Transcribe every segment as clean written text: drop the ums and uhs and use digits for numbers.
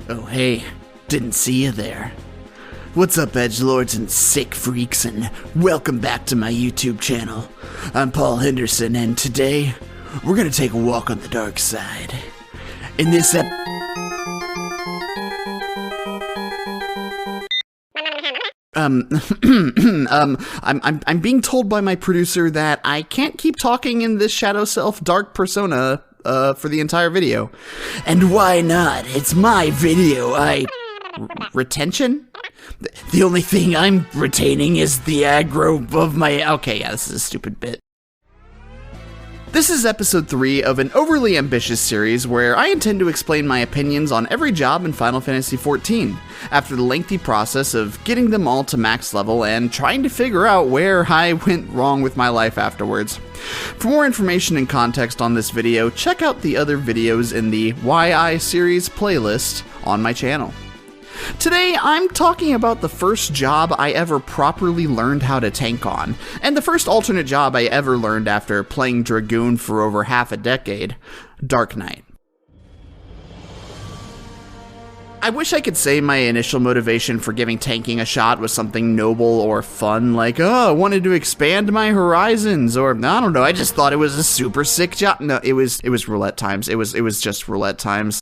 Oh hey, didn't see you there. What's up, edgelords and sick freaks, and welcome back to my YouTube channel. I'm Paul Henderson, and today, we're gonna take a walk on the dark side. In this I'm being told by my producer that I can't keep talking in this shadow self dark persona for the entire video. And why not? It's my video. Retention? The only thing I'm retaining is the aggro of my... Okay, yeah, this is a stupid bit. This is episode 3 of an overly ambitious series where I intend to explain my opinions on every job in Final Fantasy XIV, after the lengthy process of getting them all to max level and trying to figure out where I went wrong with my life afterwards. For more information and context on this video, check out the other videos in the Why I series playlist on my channel. Today, I'm talking about the first job I ever properly learned how to tank on, and the first alternate job I ever learned after playing Dragoon for over half a decade, Dark Knight. I wish I could say my initial motivation for giving tanking a shot was something noble or fun, like, oh, I wanted to expand my horizons, or, I don't know, I just thought it was a super sick job. No, it was roulette times. It was just roulette times.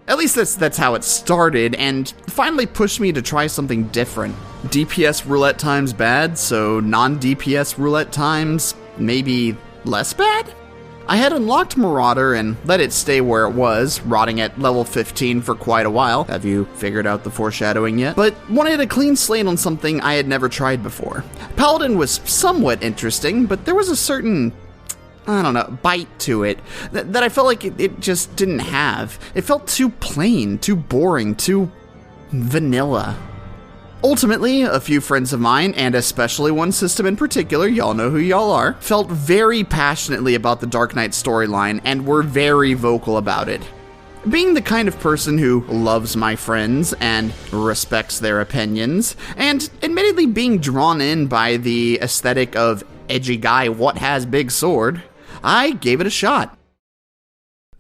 At least that's how it started, and finally pushed me to try something different. DPS roulette times bad, so non-DPS roulette times maybe less bad? I had unlocked Marauder and let it stay where it was, rotting at level 15 for quite a while. Have you figured out the foreshadowing yet? But wanted a clean slate on something I had never tried before. Paladin was somewhat interesting, but there was a certain... I don't know, bite to it that I felt like it just didn't have. It felt too plain, too boring, too vanilla. Ultimately, a few friends of mine, and especially one system in particular, y'all know who y'all are, felt very passionately about the Dark Knight storyline and were very vocal about it. Being the kind of person who loves my friends and respects their opinions, and admittedly being drawn in by the aesthetic of edgy guy what has big sword, I gave it a shot.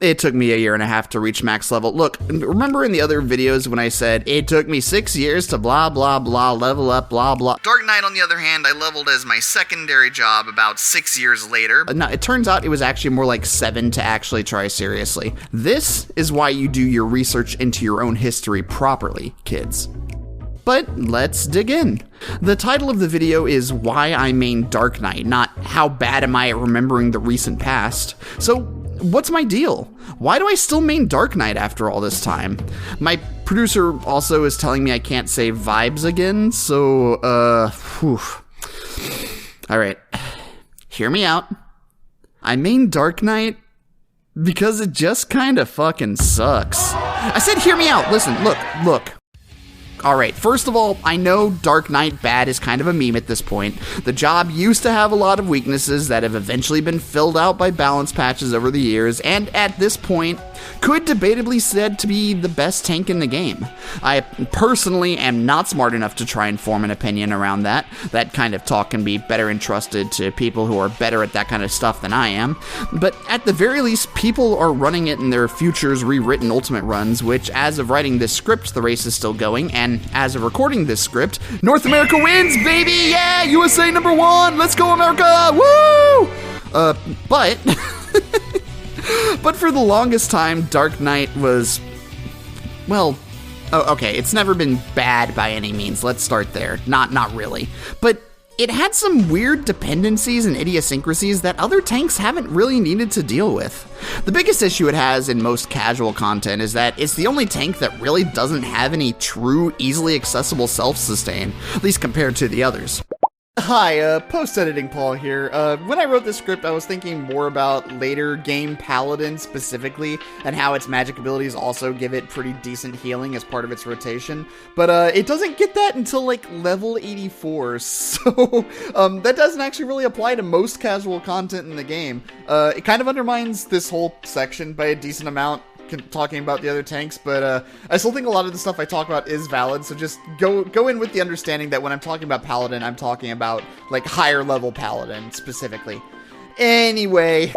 It took me a year and a half to reach max level. Look, remember in the other videos when I said, it took me 6 years to blah blah blah, level up, blah blah. Dark Knight, on the other hand, I leveled as my secondary job about 6 years later. No, it turns out it was actually more like 7 to actually try seriously. This is why you do your research into your own history properly, kids. But let's dig in. The title of the video is Why I Main Dark Knight, not how bad am I at remembering the recent past. So, what's my deal? Why do I still main Dark Knight after all this time? My producer also is telling me I can't say vibes again, so, Alright, hear me out. I main Dark Knight because it just kinda fucking sucks. I said hear me out, listen, look. Alright, first of all, I know Dark Knight bad is kind of a meme at this point. The job used to have a lot of weaknesses that have eventually been filled out by balance patches over the years, and at this point, could debatably said to be the best tank in the game. I personally am not smart enough to try and form an opinion around that. That kind of talk can be better entrusted to people who are better at that kind of stuff than I am. But at the very least, people are running it in their futures rewritten Ultimate runs, which as of writing this script, the race is still going, and as of recording this script, North America wins, baby! Yeah! USA #1! Let's go, America! Woo! But for the longest time, Dark Knight was, well, okay, it's never been bad by any means. Let's start there. Not really. But it had some weird dependencies and idiosyncrasies that other tanks haven't really needed to deal with. The biggest issue it has in most casual content is that it's the only tank that really doesn't have any true, easily accessible self-sustain, at least compared to the others. Hi, post-editing Paul here. When I wrote this script, I was thinking more about later game Paladin specifically, and how its magic abilities also give it pretty decent healing as part of its rotation. But, it doesn't get that until, like, level 84, so, that doesn't actually really apply to most casual content in the game. It kind of undermines this whole section by a decent amount, talking about the other tanks, but I still think a lot of the stuff I talk about is valid, so just go in with the understanding that when I'm talking about Paladin, I'm talking about, like, higher level Paladin, specifically. Anyway,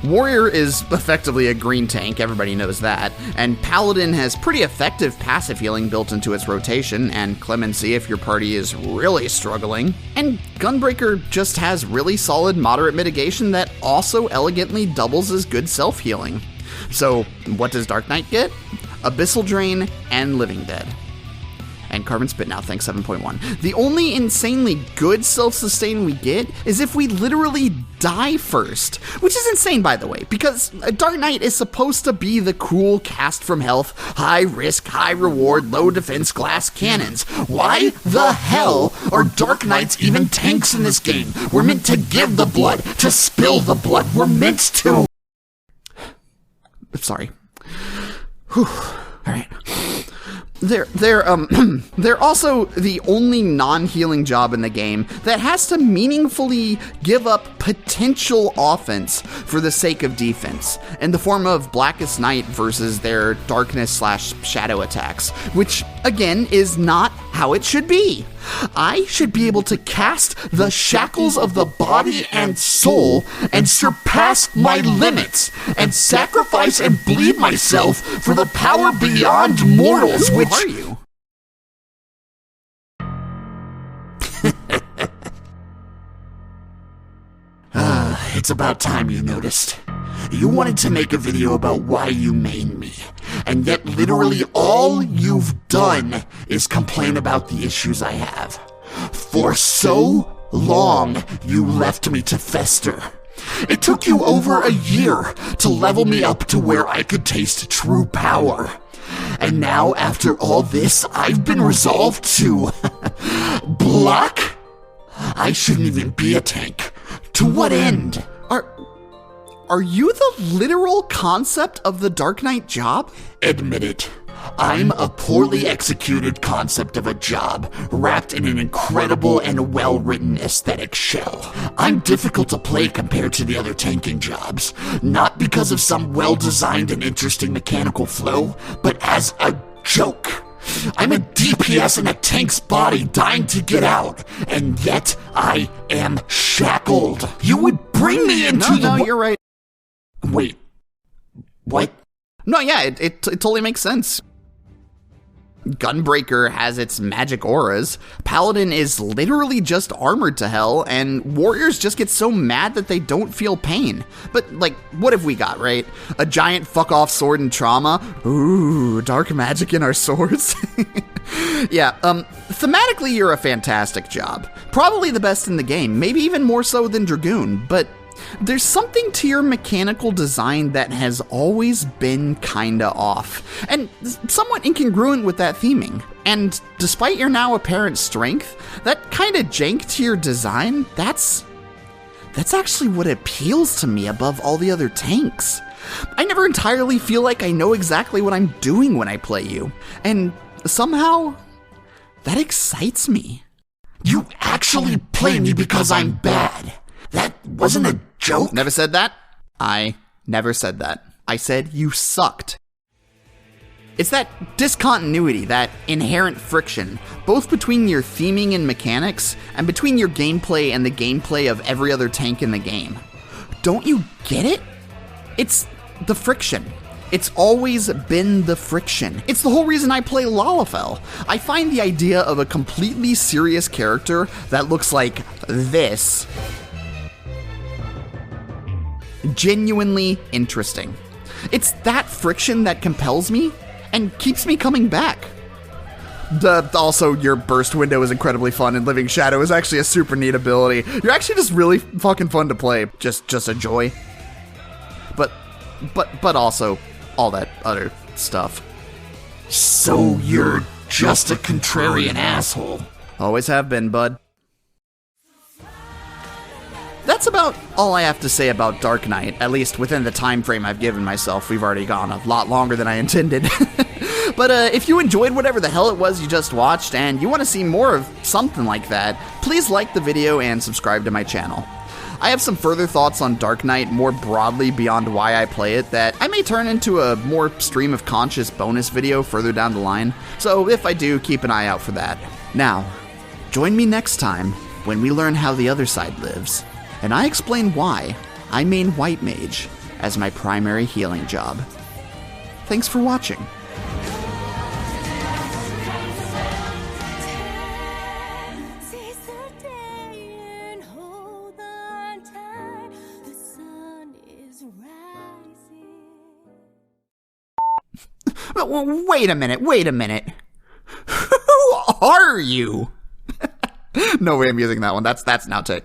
Warrior is effectively a green tank, everybody knows that, and Paladin has pretty effective passive healing built into its rotation, and Clemency if your party is really struggling, and Gunbreaker just has really solid moderate mitigation that also elegantly doubles as good self-healing. So what does Dark Knight get? Abyssal Drain and Living Dead. And Carbon Spit now, thanks 7.1. The only insanely good self-sustain we get is if we literally die first. Which is insane, by the way, because Dark Knight is supposed to be the cool cast from health, high risk, high reward, low defense glass cannons. Why the hell are Dark Knights even tanks in this game? We're meant to give the blood, to spill the blood. We're meant to... Sorry. Whew. Alright. They're also the only non-healing job in the game that has to meaningfully give up potential offense for the sake of defense, in the form of Blackest Night versus their darkness/shadow attacks, which, again, is not how it should be. I should be able to cast the shackles of the body and soul and surpass my limits and sacrifice and bleed myself for the power beyond mortals, which... Who are you? It's about time you noticed. You wanted to make a video about why you main me, and yet literally all you've done is complain about the issues I have. For so long, you left me to fester. It took you over a year to level me up to where I could taste true power. And now, after all this, I've been resolved to... block? I shouldn't even be a tank. To what end? Are you the literal concept of the Dark Knight job? Admit it. I'm a poorly executed concept of a job, wrapped in an incredible and well-written aesthetic shell. I'm difficult to play compared to the other tanking jobs, not because of some well-designed and interesting mechanical flow, but as a joke. I'm a DPS in a tank's body dying to get out, and yet I am shackled. You would bring me into the... No, you're right. Wait. What? No, yeah, it totally makes sense. Gunbreaker has its magic auras, Paladin is literally just armored to hell, and Warriors just get so mad that they don't feel pain. But, like, what have we got, right? A giant fuck-off sword and trauma? Ooh, dark magic in our swords? Yeah, thematically you're a fantastic job. Probably the best in the game, maybe even more so than Dragoon, but there's something to your mechanical design that has always been kinda off, and somewhat incongruent with that theming. And despite your now apparent strength, that kinda jank to your design, that's actually what appeals to me above all the other tanks. I never entirely feel like I know exactly what I'm doing when I play you, and somehow, that excites me. You actually play me because I'm bad. That wasn't a joke. Never said that. I never said that. I said you sucked. It's that discontinuity, that inherent friction, both between your theming and mechanics, and between your gameplay and the gameplay of every other tank in the game. Don't you get it? It's the friction. It's always been the friction. It's the whole reason I play Lalafell. I find the idea of a completely serious character that looks like this genuinely interesting. It's that friction that compels me and keeps me coming back. Also, your burst window is incredibly fun, and Living Shadow is actually a super neat ability. You're actually just really fucking fun to play. Just a joy. But also all that other stuff. So you're just a contrarian asshole. Always have been, bud. That's about all I have to say about Dark Knight, at least within the time frame I've given myself. We've already gone a lot longer than I intended. But if you enjoyed whatever the hell it was you just watched, and you want to see more of something like that, please like the video and subscribe to my channel. I have some further thoughts on Dark Knight more broadly beyond why I play it that I may turn into a more stream of conscious bonus video further down the line, so if I do, keep an eye out for that. Now, join me next time when we learn how the other side lives, and I explain why I main White Mage, as my primary healing job. Thanks for watching. Wait a minute. Who are you? No way I'm using that one. That's an outtake.